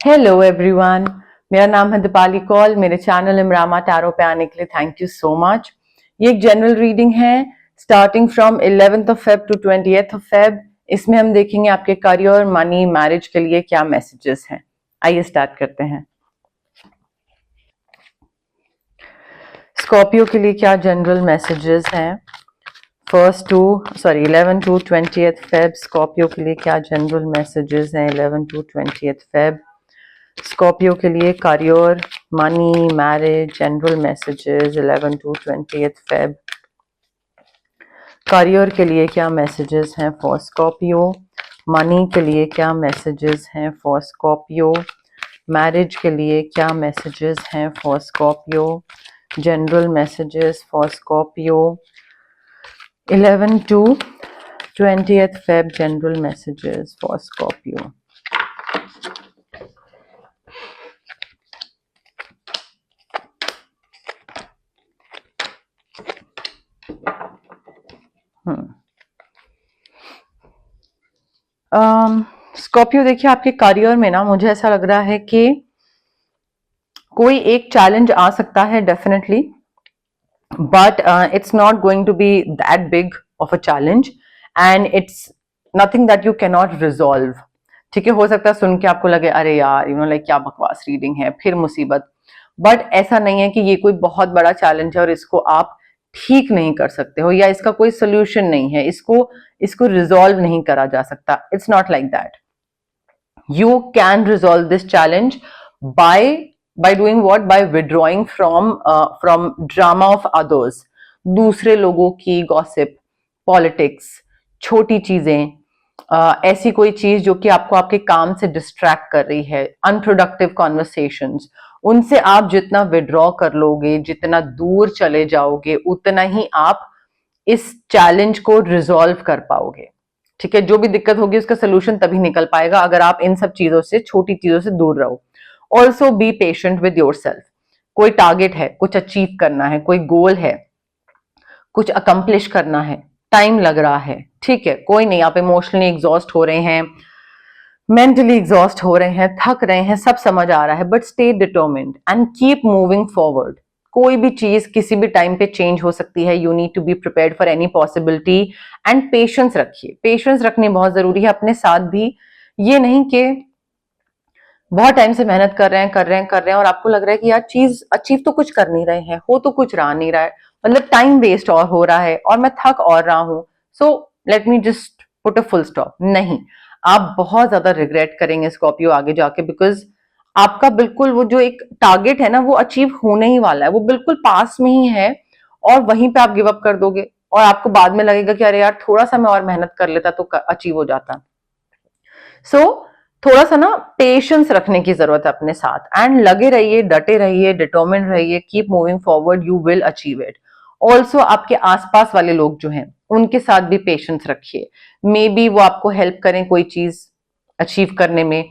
Hello everyone, मेरा नाम है दीपाली कौल। मेरे चैनल इमरामा टैरो पे आने के लिए थैंक यू सो मच। ये एक जनरल रीडिंग है starting from 11th of Feb two 20th of Feb. इसमें हम देखेंगे आपके करियर, मनी, मैरिज के लिए क्या मैसेजेस हैं। आइए स्टार्ट करते हैं। स्कॉर्पियो के लिए क्या जनरल मैसेजेस हैं 11 टू 20th फेब। स्कॉर्पियो के लिए क्या जनरल मैसेजेस हैं 11 टू 20th फेब। स्कॉर्पियो के लिए career, money, marriage, general messages 11 to 20th Feb. Career के लिए क्या मैसेजेस हैं फॉर स्कॉर्पियो। मनी के लिए क्या मैसेजेस हैं फॉर स्कॉर्पियो। मैरिज के लिए क्या मैसेजेस हैं for Scorpio. General messages for Scorpio 11 to 20th Feb. General messages for Scorpio. Scorpio देखिए, आपके करियर में ना मुझे ऐसा लग रहा है कि कोई एक चैलेंज आ सकता है definitely, but it's not going to be that big of a challenge and it's nothing that you can not resolve. ठीक है, हो सकता है सुन के आपको लगे अरे यार लाइक क्या बकवास रीडिंग है, फिर मुसीबत। बट ऐसा नहीं है कि ये कोई बहुत बड़ा चैलेंज है और इसको आप ठीक नहीं कर सकते हो या इसका कोई सोल्यूशन नहीं है, इसको रिजॉल्व नहीं करा जा सकता। It's not like that. You can resolve this challenge by doing what? By withdrawing from drama of others. दूसरे लोगों की गॉसिप, पॉलिटिक्स, छोटी चीजें, ऐसी कोई चीज जो कि आपको आपके काम से डिस्ट्रैक्ट कर रही है, अनप्रोडक्टिव कॉन्वर्सेशंस, उनसे आप जितना विड्रॉ कर लोगे, जितना दूर चले जाओगे, उतना ही आप इस चैलेंज को रिजॉल्व कर पाओगे। ठीक है, जो भी दिक्कत होगी उसका सोल्यूशन तभी निकल पाएगा अगर आप इन सब चीजों से, छोटी चीजों से दूर रहो। Also be patient with your self. कोई टारगेट है, कुछ अचीव करना है, कोई गोल है, कुछ अकम्प्लिश करना है, टाइम लग रहा है। ठीक है, कोई नहीं, आप इमोशनली एग्जॉस्ट हो रहे हैं, मेंटली एग्जॉस्ट हो रहे हैं, थक रहे हैं, सब समझ आ रहा है, but stay determined and keep moving forward. कोई भी चीज किसी भी टाइम पे चेंज हो सकती है। You need to be prepared for any possibility and patience रखिए। पेशेंस रखनी बहुत जरूरी है अपने साथ भी। ये नहीं कि बहुत टाइम से मेहनत कर रहे हैं और आपको लग रहा है कि यार चीज अचीव तो कुछ कर नहीं रहे हैं, हो तो कुछ रहा नहीं रहा है, मतलब टाइम वेस्ट और हो रहा है और मैं थक और रहा हूं, सो let me just put a full stop. नहीं, आप बहुत ज्यादा रिग्रेट करेंगे स्कॉर्पियो आगे जाके, बिकॉज आपका बिल्कुल वो जो एक टारगेट है ना वो अचीव होने ही वाला है, वो बिल्कुल पास में ही है और वहीं पे आप गिव अप कर दोगे और आपको बाद में लगेगा कि अरे यार थोड़ा सा मैं और मेहनत कर लेता तो अचीव हो जाता। सो थोड़ा सा ना पेशेंस रखने की जरूरत है अपने साथ एंड लगे रहिए, डटे रहिए, डिटर्मिन रहिए, keep moving forward, you will achieve it. Also आपके आसपास वाले लोग जो हैं उनके साथ भी पेशेंस रखिए। मे बी वो आपको हेल्प करें कोई चीज अचीव करने में,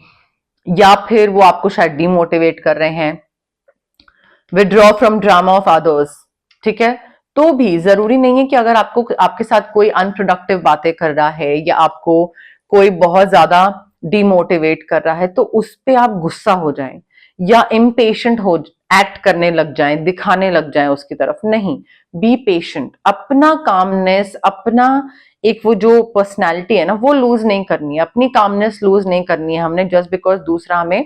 या फिर वो आपको शायद डिमोटिवेट कर रहे हैं। Withdraw from drama of others. ठीक है, तो भी जरूरी नहीं है कि अगर आपको आपके साथ कोई अनप्रोडक्टिव बातें कर रहा है या आपको कोई बहुत ज्यादा डिमोटिवेट कर रहा है तो उस पे आप गुस्सा हो जाएं या इम्पेशेंट हो, एक्ट करने लग जाएं, दिखाने लग जाएं उसकी तरफ। नहीं, बी पेशेंट। अपना कामनेस, अपना एक वो जो पर्सनैलिटी है ना वो लूज नहीं करनी है, अपनी कामनेस लूज नहीं करनी है हमने जस्ट बिकॉज दूसरा हमें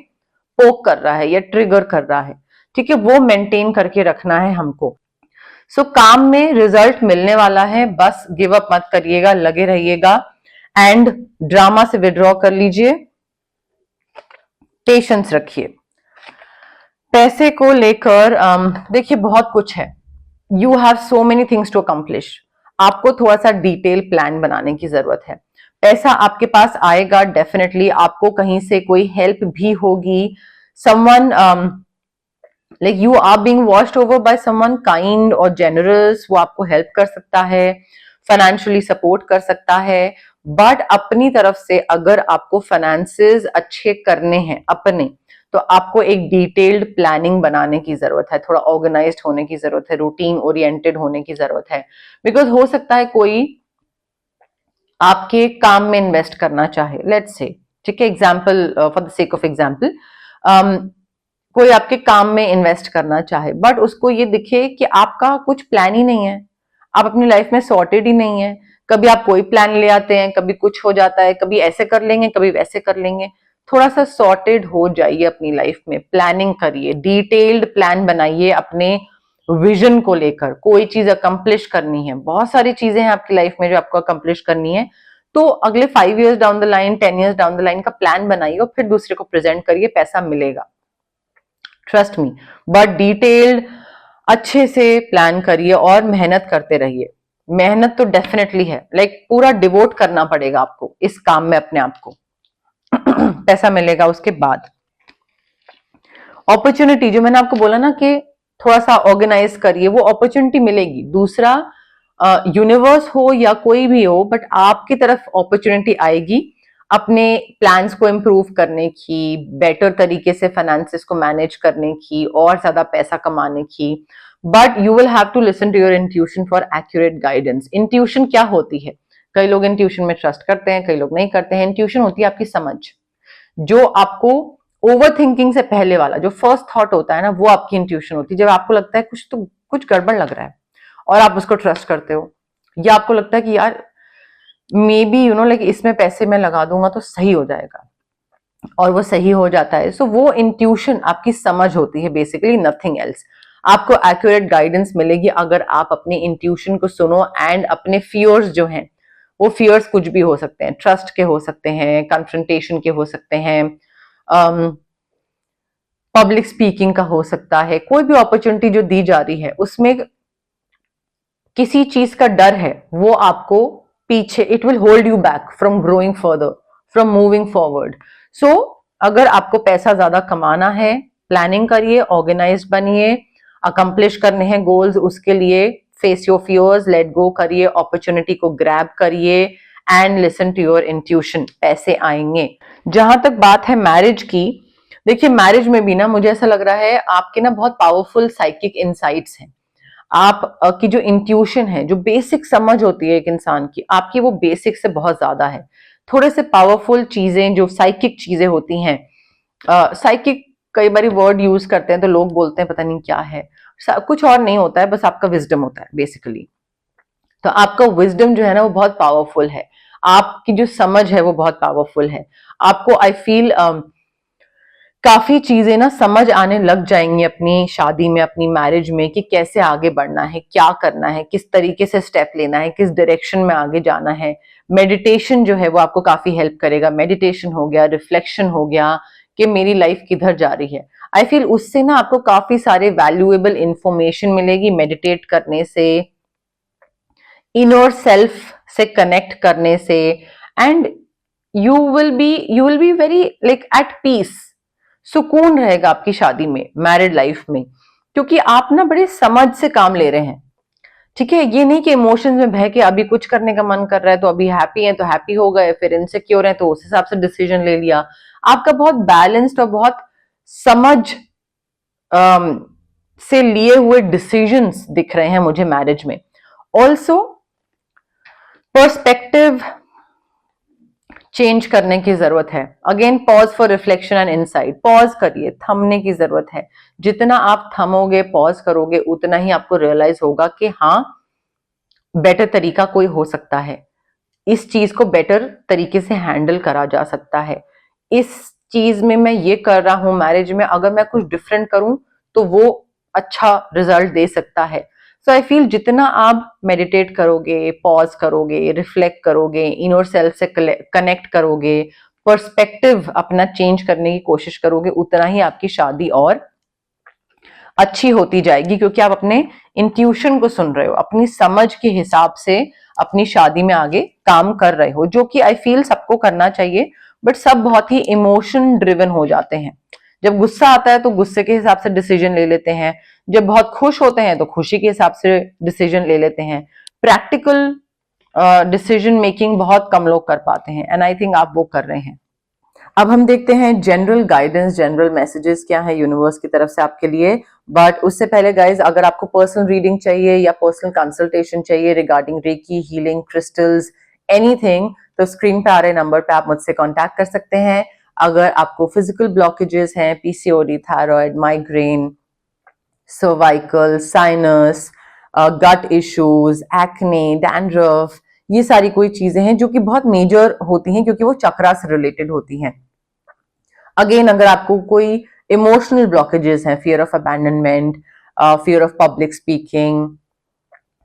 पोक कर रहा है या ट्रिगर कर रहा है। ठीक है, वो मेंटेन करके रखना है हमको। सो काम में रिजल्ट मिलने वाला है, बस गिव अप मत करिएगा, लगे रहिएगा एंड ड्रामा से विड्रॉ कर लीजिए, पेशेंस रखिए। पैसे को लेकर देखिए बहुत कुछ है, you have so many things to accomplish. आपको थोड़ा सा डिटेल प्लान बनाने की जरूरत है। पैसा आपके पास आएगा डेफिनेटली, आपको कहीं से कोई हेल्प भी होगी, someone like you are being watched over by someone kind और जेनरस, वो आपको हेल्प कर सकता है, फाइनेंशियली सपोर्ट कर सकता है। बट अपनी तरफ से अगर आपको फाइनेंसेस अच्छे करने हैं अपने, तो आपको एक डिटेल्ड प्लानिंग बनाने की जरूरत है, थोड़ा ऑर्गेनाइज्ड होने की जरूरत है, रूटीन ओरिएंटेड होने की जरूरत है। बिकॉज हो सकता है कोई आपके काम में इन्वेस्ट करना चाहे, लेट्स से, ठीक है, example for the sake of example, कोई आपके काम में इन्वेस्ट करना चाहे, बट उसको ये दिखे कि आपका कुछ प्लान ही नहीं है, आप अपनी लाइफ में सॉर्टेड ही नहीं है। कभी आप कोई प्लान ले आते हैं, कभी कुछ हो जाता है, कभी ऐसे कर लेंगे, कभी वैसे कर लेंगे। थोड़ा सा सॉर्टेड हो जाइए अपनी लाइफ में, प्लानिंग करिए, डिटेल्ड प्लान बनाइए अपने विजन को लेकर। कोई चीज अकम्प्लिश करनी है, बहुत सारी चीजें हैं आपकी लाइफ में जो आपको अकम्प्लिश करनी है, तो अगले 5 years down the line, 10 years down the line का प्लान बनाइए और फिर दूसरे को प्रेजेंट करिए, पैसा मिलेगा, ट्रस्ट मी। बट डिटेल्ड अच्छे से प्लान करिए और मेहनत करते रहिए। मेहनत तो डेफिनेटली है, लाइक पूरा डिवोट करना पड़ेगा आपको इस काम में अपने आप को। पैसा मिलेगा उसके बाद। अपॉर्चुनिटी जो मैंने आपको बोला ना कि थोड़ा सा ऑर्गेनाइज करिए, वो अपॉर्चुनिटी मिलेगी। दूसरा यूनिवर्स हो या कोई भी हो, बट आपकी तरफ अपॉर्चुनिटी आएगी अपने प्लान्स को इम्प्रूव करने की, बेटर तरीके से फाइनेंसेस को मैनेज करने की, और ज्यादा पैसा कमाने की। But you will have to listen to your intuition for accurate guidance. Intuition क्या होती है? कई लोग इंट्यूशन में ट्रस्ट करते हैं, कई लोग नहीं करते हैं। इंट्यूशन होती है आपकी समझ, जो आपको ओवर थिंकिंग से पहले वाला जो फर्स्ट थॉट होता है ना, वो आपकी इंट्यूशन होती है। जब आपको लगता है कुछ गड़बड़ लग रहा है और आप उसको ट्रस्ट करते हो, या आपको लगता है कि यार मे बी लाइक इसमें पैसे मैं लगा दूंगा तो सही हो जाएगा, और वो सही हो जाता है। सो वो इंट्यूशन आपकी समझ होती है, बेसिकली नथिंग एल्स। आपको एक्यूरेट गाइडेंस मिलेगी अगर आप अपने इंट्यूशन को सुनो, एंड अपने फियर्स जो हैं, वो फियर्स कुछ भी हो सकते हैं, ट्रस्ट के हो सकते हैं, कन्फ्रंटेशन के हो सकते हैं, पब्लिक स्पीकिंग का हो सकता है। कोई भी अपॉर्चुनिटी जो दी जा रही है उसमें किसी चीज का डर है, वो आपको पीछे, it will hold you back from growing further, from moving forward. So अगर आपको पैसा ज्यादा कमाना है, प्लानिंग करिए, ऑर्गेनाइज्ड बनिए, अकम्प्लिश करने हैं गोल्स, उसके लिए face your fears, let go करिए, अपॉर्चुनिटी को ग्रैब करिए, and listen to your intuition. पैसे आएंगे। जहां तक बात है मैरिज की, देखिए मैरिज में भी ना मुझे ऐसा लग रहा है आपके ना बहुत पावरफुल साइकिक इनसाइट्स हैं। आप की जो इंट्यूशन है, जो बेसिक समझ होती है एक इंसान की, आपकी वो बेसिक से बहुत ज्यादा है। थोड़े से पावरफुल चीजें जो साइकिक चीजें होती हैं, साइकिक कई बार वर्ड यूज करते हैं तो लोग बोलते हैं पता नहीं क्या है, कुछ और नहीं होता है, बस आपका विजडम होता है बेसिकली। तो आपका विजडम जो है ना वो बहुत पावरफुल है, आपकी जो समझ है वो बहुत पावरफुल है। आपको आई फील काफी चीजें ना समझ आने लग जाएंगी अपनी शादी में, अपनी मैरिज में, कि कैसे आगे बढ़ना है, क्या करना है, किस तरीके से स्टेप लेना है, किस डायरेक्शन में आगे जाना है। मेडिटेशन जो है वो आपको काफी हेल्प करेगा। मेडिटेशन हो गया, रिफ्लेक्शन हो गया कि मेरी लाइफ किधर जा रही है। आई फील उससे ना आपको काफी सारे वैल्यूएबल इंफॉर्मेशन मिलेगी मेडिटेट करने से, इनर सेल्फ से कनेक्ट करने से, and you will be very like at peace. सुकून रहेगा आपकी शादी में, मैरिड लाइफ में, क्योंकि आप ना बड़े समझ से काम ले रहे हैं। ठीक है, ये नहीं कि इमोशंस में बह के अभी कुछ करने का मन कर रहा है तो अभी हैप्पी है तो हैप्पी हो गए, फिर इनसिक्योर है तो उस हिसाब से डिसीजन ले लिया। आपका बहुत बैलेंस्ड और बहुत समझ से लिए हुए डिसीजंस दिख रहे हैं मुझे मैरिज में। ऑल्सो पर्सपेक्टिव चेंज करने की जरूरत है। Again pause for reflection and insight. Pause करिए, थमने की जरूरत है। जितना आप थमोगे, पॉज करोगे, उतना ही आपको रियलाइज होगा कि हाँ बेटर तरीका कोई हो सकता है, इस चीज को बेटर तरीके से हैंडल करा जा सकता है, इस चीज में मैं ये कर रहा हूं मैरिज में, अगर मैं कुछ डिफरेंट करूं तो वो अच्छा रिजल्ट दे सकता है। सो आई फील जितना आप मेडिटेट करोगे, पॉज करोगे, रिफ्लेक्ट करोगे, इनर सेल्फ से कनेक्ट करोगे, पर्सपेक्टिव अपना चेंज करने की कोशिश करोगे, उतना ही आपकी शादी और अच्छी होती जाएगी, क्योंकि आप अपने इंट्यूशन को सुन रहे हो, अपनी समझ के हिसाब से अपनी शादी में आगे काम कर रहे हो, जो कि आई फील सबको करना चाहिए। बट सब बहुत ही इमोशन ड्रिवन हो जाते हैं। जब गुस्सा आता है तो गुस्से के हिसाब से डिसीजन ले लेते हैं, जब बहुत खुश होते हैं तो खुशी के हिसाब से डिसीजन ले लेते हैं। प्रैक्टिकल डिसीजन मेकिंग बहुत कम लोग कर पाते हैं, एंड आई थिंक आप वो कर रहे हैं। अब हम देखते हैं जनरल गाइडेंस, जनरल मैसेजेस क्या है यूनिवर्स की तरफ से आपके लिए। बट उससे पहले गाइज, अगर आपको पर्सनल रीडिंग चाहिए या पर्सनल कंसल्टेशन चाहिए regarding reiki, healing, crystals, anything, तो स्क्रीन पे आ रहे नंबर पे आप मुझसे कांटेक्ट कर सकते हैं। अगर आपको फिजिकल ब्लॉकेजेस हैं, PCOD, thyroid, migraine, cervical, sinus, gut issues, acne, dandruff, ये सारी कोई चीजें हैं जो कि बहुत मेजर होती हैं क्योंकि वो चक्रा से रिलेटेड होती हैं। अगेन अगर आपको कोई इमोशनल ब्लॉकेजेस हैं, fear of abandonment, fear of public speaking,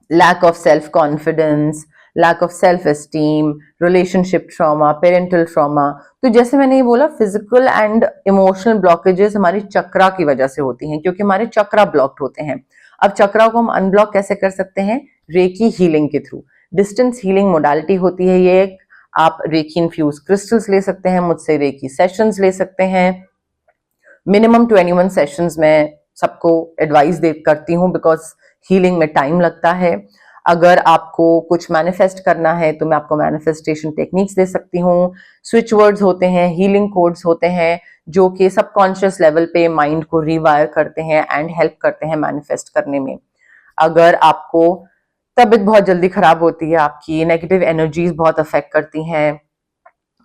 lack of self confidence, lack of self esteem, relationship trauma, parental trauma, तो जैसे मैंने ये बोला फिजिकल एंड इमोशनल ब्लॉकेजेस हमारी चक्रा की वजह से होती हैं क्योंकि हमारे चक्रा ब्लॉक्ड होते हैं। अब चक्रा को हम अनब्लॉक कैसे कर सकते हैं? रेकी हीलिंग के थ्रू। डिस्टेंस हीलिंग मोडालिटी होती है ये एक। आप रेकी इन्फ्यूज क्रिस्टल्स ले सकते हैं मुझसे, रेकी सेशंस ले सकते हैं। मिनिमम 21 सेशंस में सबको एडवाइस दे करती हूँ बिकॉज हीलिंग में टाइम लगता है। अगर आपको कुछ मैनिफेस्ट करना है तो मैं आपको मैनिफेस्टेशन टेक्निक्स दे सकती हूँ। स्विच वर्ड्स होते हैं, हीलिंग कोड्स होते हैं जो कि सबकॉन्शियस लेवल पे माइंड को रिवायर करते हैं एंड हेल्प करते हैं मैनिफेस्ट करने में। अगर आपको तबीयत बहुत जल्दी खराब होती है, आपकी नेगेटिव एनर्जीज बहुत अफेक्ट करती हैं,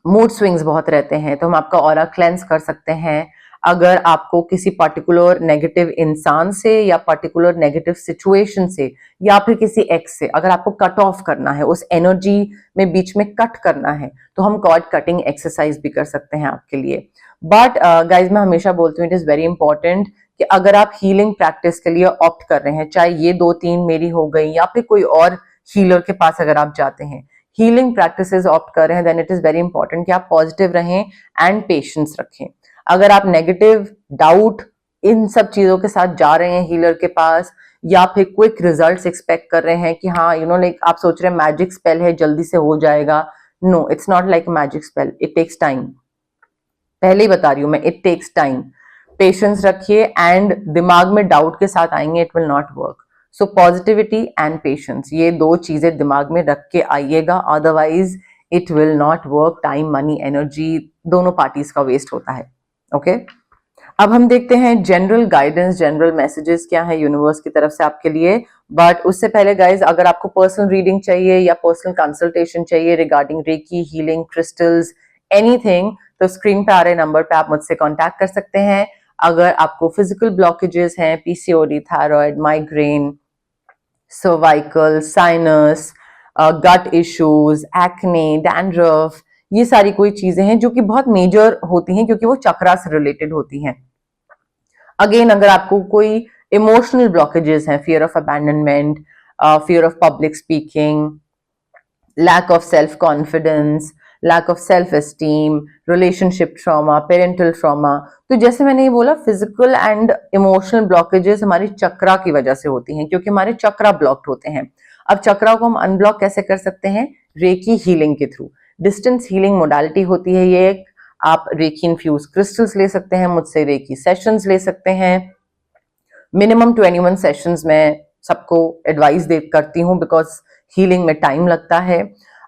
मूड स्विंग्स बहुत रहते हैं, तो हम आपका ऑरा क्लेंस कर सकते हैं। अगर आपको किसी पर्टिकुलर नेगेटिव इंसान से या पर्टिकुलर नेगेटिव सिचुएशन से या फिर किसी एक्स से अगर आपको कट ऑफ करना है, उस एनर्जी में बीच में कट करना है, तो हम कॉर्ड कटिंग एक्सरसाइज भी कर सकते हैं आपके लिए। बट गाइज मैं हमेशा बोलती हूँ इट इज वेरी इंपॉर्टेंट कि अगर आप हीलिंग प्रैक्टिस के लिए ऑप्ट कर रहे हैं, चाहे ये 2-3 मेरी हो गई या फिर कोई और हीलर के पास अगर आप जाते हैं, हीलिंग प्रैक्टिसेस ऑप्ट कर रहे हैं, then it is very important कि आप पॉजिटिव रहें एंड पेशेंस रखें। अगर आप नेगेटिव, डाउट, इन सब चीजों के साथ जा रहे हैं हीलर के पास या फिर क्विक रिजल्ट्स एक्सपेक्ट कर रहे हैं कि हाँ लाइक आप सोच रहे हैं मैजिक स्पेल है जल्दी से हो जाएगा, no it's not like magic spell, it takes time. पहले ही बता रही हूं मैं, इट टेक्स टाइम। पेशेंस रखिए एंड दिमाग में डाउट के साथ आएंगे, it will not work. So positivity and patience, ये 2 चीजें दिमाग में रख के आइएगा, otherwise it will not work. Time, money, energy दोनों पार्टीज का वेस्ट होता है। ओके अब हम देखते हैं जनरल गाइडेंस, जनरल मैसेजेस क्या है यूनिवर्स की तरफ से आपके लिए। बट उससे पहले गाइज अगर आपको पर्सनल रीडिंग चाहिए या पर्सनल कंसल्टेशन चाहिए regarding reiki, healing, crystals, anything, तो स्क्रीन पे आ रहे नंबर पे आप मुझसे कांटेक्ट कर सकते हैं। अगर आपको फिजिकल ब्लॉकेजेस हैं, PCOD, thyroid, migraine, cervical, sinus, gut issues, acne, dandruff, ये सारी कोई चीजें हैं जो कि बहुत मेजर होती हैं क्योंकि वो चक्रा से रिलेटेड होती हैं। अगेन अगर आपको कोई इमोशनल ब्लॉकेजेस हैं, fear of abandonment, fear of public speaking, lack of self confidence, lack of self esteem, relationship trauma, parental trauma, तो जैसे मैंने ये बोला फिजिकल एंड इमोशनल ब्लॉकेजेस हमारी चक्रा की वजह से होती हैं क्योंकि हमारे चक्रा ब्लॉक्ड होते हैं। अब चक्रा को हम अनब्लॉक कैसे कर सकते हैं? रेकी हीलिंग के थ्रू। डिस्टेंस हीलिंग मोडालिटी होती है ये एक। आप रेकी इन्फ्यूज क्रिस्टल्स ले सकते हैं मुझसे, रेकी सेशंस ले सकते हैं। मिनिमम 21 सेशंस में सबको एडवाइस दे करती हूँ बिकॉज हीलिंग में टाइम लगता है।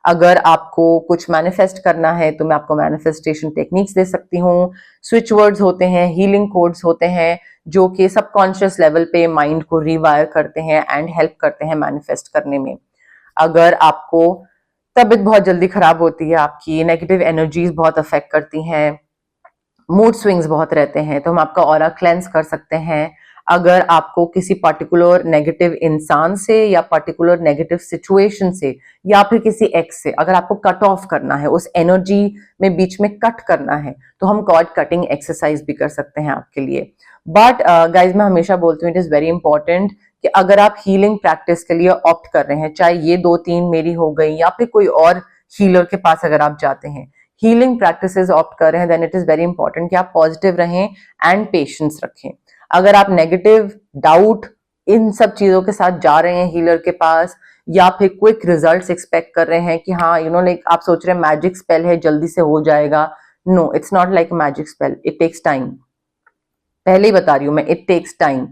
अगर आपको कुछ मैनिफेस्ट करना है तो मैं आपको मैनिफेस्टेशन टेक्निक्स दे सकती हूँ। स्विच वर्ड्स होते हैं, हीलिंग कोड्स होते हैं जो कि सबकॉन्शियस लेवल पे माइंड को रिवायर करते हैं एंड हेल्प करते हैं मैनिफेस्ट करने में। अगर आपको तबीयत बहुत जल्दी खराब होती है, आपकी नेगेटिव एनर्जीज बहुत अफेक्ट करती हैं, मूड स्विंग्स बहुत रहते हैं, तो हम आपका ऑरा क्लेंस कर सकते हैं। अगर आपको किसी पर्टिकुलर नेगेटिव इंसान से या पर्टिकुलर नेगेटिव सिचुएशन से या फिर किसी एक्स से अगर आपको कट ऑफ करना है, उस एनर्जी में बीच में कट करना है, तो हम कॉर्ड कटिंग एक्सरसाइज भी कर सकते हैं आपके लिए। बट गाइज मैं हमेशा बोलती हूँ इट इज वेरी इंपॉर्टेंट कि अगर आप हीलिंग प्रैक्टिस के लिए ऑप्ट कर रहे हैं, चाहे ये 2-3 मेरी हो गई या फिर कोई और हीलर के पास अगर आप जाते हैं, हीलिंग प्रैक्टिसेस ऑप्ट कर रहे हैं, then it is very important कि आप पॉजिटिव रहें एंड पेशेंस रखें। अगर आप नेगेटिव, डाउट, इन सब चीजों के साथ जा रहे हैं हीलर के पास या फिर क्विक रिजल्ट्स एक्सपेक्ट कर रहे हैं कि हाँ लाइक आप सोच रहे हैं मैजिक स्पेल है जल्दी से हो जाएगा, no it's not like magic spell, it takes time. पहले ही बता रही हूं मैं, इट टेक्स टाइम।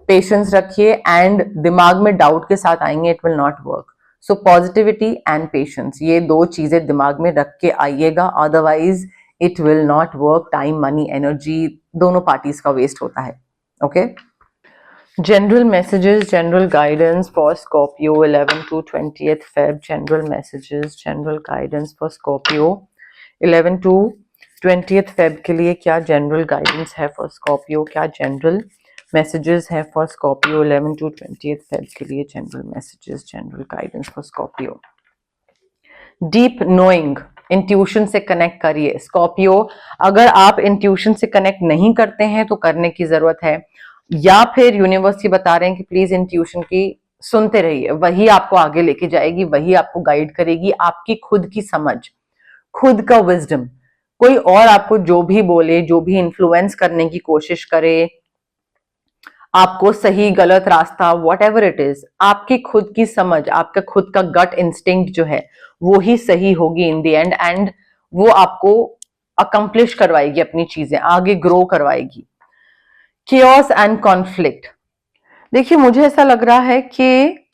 पेशेंस रखिए एंड दिमाग में डाउट के साथ आएंगे, it will not work. So positivity and patience, ये 2 चीजें दिमाग में रख के आइएगा, otherwise it will not work. Time, money, energy दोनों पार्टीज का वेस्ट होता है। Okay general messages, general guidance for Scorpio 11 to 20th Feb, general messages, general guidance for Scorpio 11 to 20th Feb के लिए क्या जनरल गाइडेंस है for Scorpio, क्या general messages है for Scorpio 11 to 20th Feb के लिए, general messages, general guidance for Scorpio. Deep knowing, intuition से connect करिए स्कॉर्पियो। अगर आप इंट्यूशन से कनेक्ट नहीं करते हैं तो करने की जरूरत है, या फिर यूनिवर्स ही बता रहे हैं कि प्लीज इंट्यूशन की सुनते रहिए, वही आपको आगे लेके जाएगी, वही आपको गाइड करेगी। आपकी खुद की समझ, खुद का विजडम, कोई और आपको जो भी बोले, जो भी इन्फ्लुएंस करने की कोशिश करे, आपको सही गलत रास्ता वॉट एवर इट इज, आपकी खुद की समझ, आपका खुद का गट इंस्टिंक्ट जो है वो ही सही होगी इन द एंड, एंड वो आपको अकम्प्लिश करवाएगी, अपनी चीजें आगे ग्रो करवाएगी। chaos एंड कॉन्फ्लिक्ट, देखिए मुझे ऐसा लग रहा है कि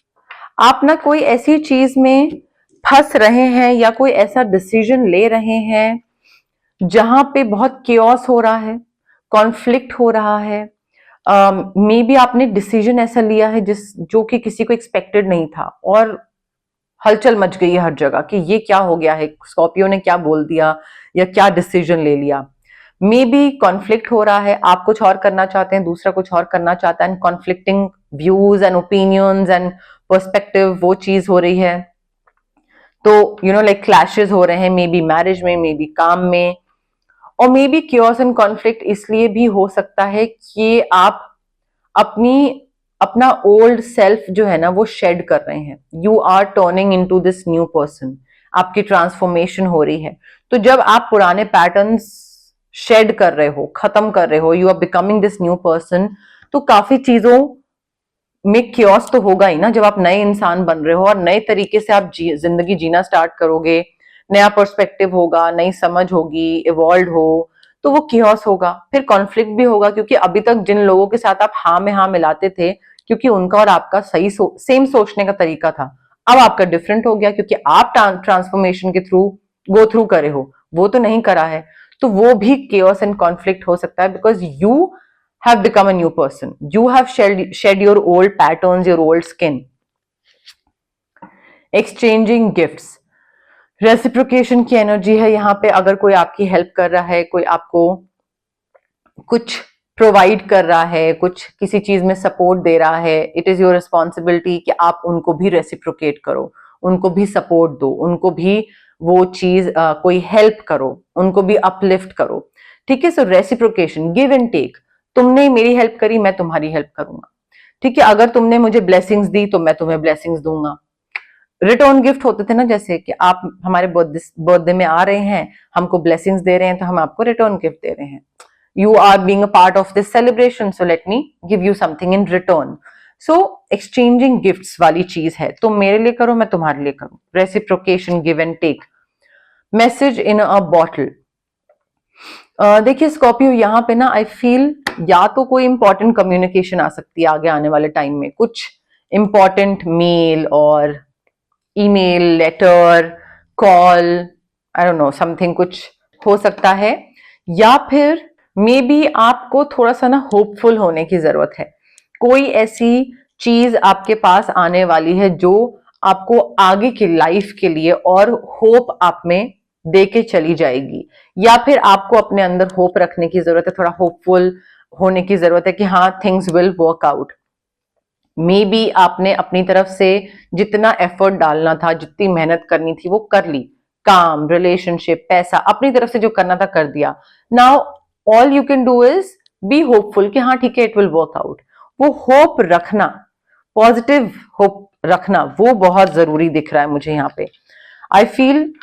आप ना कोई ऐसी चीज में फंस रहे हैं या कोई ऐसा डिसीजन ले रहे हैं जहां पे बहुत chaos हो रहा है, कॉन्फ्लिक्ट हो रहा है। मे बी आपने डिसीजन ऐसा लिया है जो कि किसी को एक्सपेक्टेड नहीं था, और हलचल मच गई है हर जगह कि ये क्या हो गया है, स्कॉर्पियो ने क्या बोल दिया या क्या डिसीजन ले लिया। मे बी कॉन्फ्लिक्ट हो रहा है, आप कुछ और करना चाहते हैं, दूसरा कुछ और करना चाहता है, and conflicting views and opinions and perspective वो चीज हो रही है। तो यू नो लाइक क्लैशेस हो रहे हैं, मे बी मैरिज में, मे बी काम में, और may be chaos and conflict इसलिए भी हो सकता है कि आप अपना ओल्ड सेल्फ जो है ना वो शेड कर रहे हैं। You are turning into this new person, आपकी ट्रांसफॉर्मेशन हो रही है। तो जब आप पुराने पैटर्न्स शेड कर रहे हो, खत्म कर रहे हो, you are becoming this new person, तो काफी चीजों में chaos तो होगा ही ना। जब आप नए इंसान बन रहे हो और नए तरीके से आप जिंदगी जीना स्टार्ट करोगे, नया पर्सपेक्टिव होगा, नई समझ होगी, इवॉल्व हो, तो वो chaos होगा। फिर कॉन्फ्लिक्ट भी होगा, क्योंकि अभी तक जिन लोगों के साथ आप हाँ में हाँ मिलाते थे, क्योंकि उनका और आपका सेम सोचने का तरीका था, अब आपका डिफरेंट हो गया, क्योंकि आप ट्रांसफॉर्मेशन के थ्रू गो थ्रू करे हो, वो तो नहीं करा है। तो वो भी chaos एंड कॉन्फ्लिक्ट हो सकता है, because you have become a new person. You have shed your old patterns, your old skin. Exchanging gifts. Reciprocation की एनर्जी है यहाँ पे। अगर कोई आपकी हेल्प कर रहा है, कोई आपको कुछ प्रोवाइड कर रहा है, कुछ किसी चीज में सपोर्ट दे रहा है, इट इज योर रिस्पॉन्सिबिलिटी कि आप उनको भी रेसिप्रोकेट करो, उनको भी सपोर्ट दो, उनको भी वो चीज कोई हेल्प करो, उनको भी अपलिफ्ट करो। ठीक है, सो रेसिप्रोकेशन, गिव एंड टेक। तुमने मेरी हेल्प करी, मैं तुम्हारी हेल्प करूंगा। ठीक है, अगर तुमने मुझे ब्लेसिंग्स दी तो मैं तुम्हें ब्लेसिंग्स दूंगा। रिटर्न गिफ्ट होते थे ना, जैसे कि आप हमारे बर्थडे में आ रहे हैं, हमको ब्लेसिंग्स दे रहे हैं, तो हम आपको रिटर्न गिफ्ट दे रहे हैं। You are being a part of this celebration, so let me give you something in return. So exchanging gifts वाली चीज है, तुम मेरे लिए करो, मैं तुम्हारे लिए करूं। Reciprocation, give and take. Message in a bottle. देखिए स्कॉर्पियो, यहाँ पे ना आई फील या तो कोई इंपॉर्टेंट कम्युनिकेशन आ सकती है आगे आने वाले टाइम में, कुछ इंपॉर्टेंट मेल और email, letter, call, I don't know, something कुछ हो सकता है। या फिर मे बी आपको थोड़ा सा ना होपफुल होने की जरूरत है। कोई ऐसी चीज आपके पास आने वाली है जो आपको आगे की लाइफ के लिए और होप आप में दे के चली जाएगी, या फिर आपको अपने अंदर होप रखने की जरूरत है, थोड़ा होपफुल होने की जरूरत है कि हाँ things will work out. May be आपने अपनी तरफ से जितना एफर्ट डालना था, जितनी मेहनत करनी थी वो कर ली, काम, रिलेशनशिप, पैसा, अपनी तरफ से जो करना था कर दिया। Now all you can do is be hopeful कि हाँ ठीक है, इट विल वर्क आउट। वो होप रखना, पॉजिटिव होप रखना, वो बहुत जरूरी दिख रहा है मुझे यहाँ पे। आई फील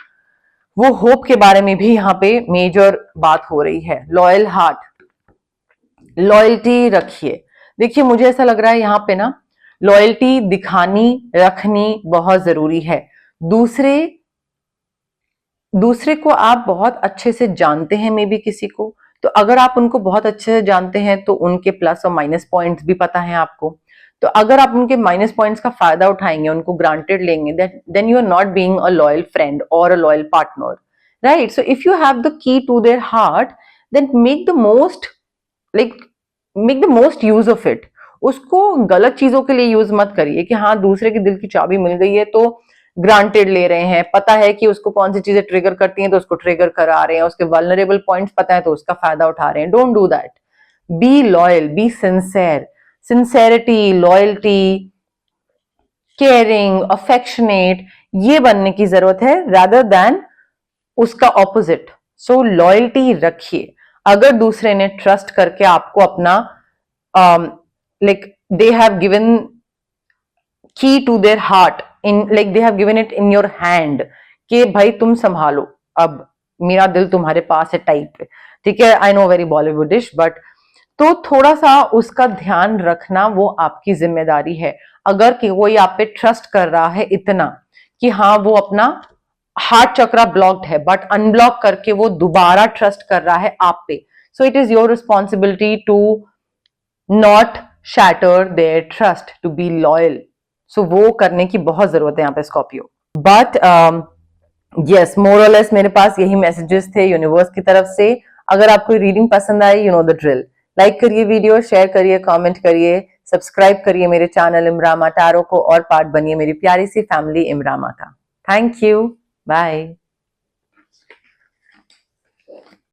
वो होप के बारे में भी यहाँ पे मेजर बात हो रही है। लॉयल हार्ट, लॉयल्टी रखिए। देखिए मुझे ऐसा लग रहा है यहाँ पे ना लॉयल्टी दिखानी, रखनी बहुत जरूरी है। दूसरे को आप बहुत अच्छे से जानते हैं, मे बी किसी को, तो अगर आप उनको बहुत अच्छे से जानते हैं तो उनके प्लस और माइनस पॉइंट्स भी पता है आपको। तो अगर आप उनके माइनस पॉइंट्स का फायदा उठाएंगे, उनको ग्रांटेड लेंगे, then you are not being a loyal friend और a loyal partner, right? So if you have the key to their heart, then make the most use of it. उसको गलत चीजों के लिए यूज मत करिए कि हाँ दूसरे के दिल की चाबी मिल गई है तो ग्रांटेड ले रहे हैं, पता है कि उसको कौन सी चीजें ट्रिगर करती हैं तो उसको ट्रिगर करा रहे हैं, उसके वल्नरेबल पॉइंट्स पता है तो उसका फायदा उठा रहे हैं. Don't do that. Be loyal, be sincere. Sincerity, loyalty, caring, affectionate, ये बनने की जरूरत है रादर देन उसका ऑपोजिट. सो लॉयल्टी रखिए. अगर दूसरे ने ट्रस्ट करके आपको अपना like they have given key to their heart, in like they have given it in your hand कि भाई तुम संभालो, अब मेरा दिल तुम्हारे पास है टाइप पे. ठीक है, I know very Bollywoodish, but तो थोड़ा सा उसका ध्यान रखना वो आपकी जिम्मेदारी है. अगर कि कोई आप पे ट्रस्ट कर रहा है इतना कि हाँ वो अपना हार्ट चक्रा ब्लॉक्ड है बट अनब्लॉक करके वो दोबारा ट्रस्ट कर रहा है आप पे, so it is your responsibility to not shatter their trust, to be loyal. So वो करने की बहुत जरूरत है यहाँ पे स्कॉर्पियो. बट यस, मोर और लेस मेरे पास यही मैसेजेस थे यूनिवर्स की तरफ से. अगर आपको रीडिंग पसंद आई, you know the drill. Like करिए वीडियो, शेयर करिए, कमेंट करिए, सब्सक्राइब करिए मेरे चैनल इमरामा टैरो को और पार्ट बनिए मेरी प्यारी सी फैमिली इमरामा का. Thank you. बाय.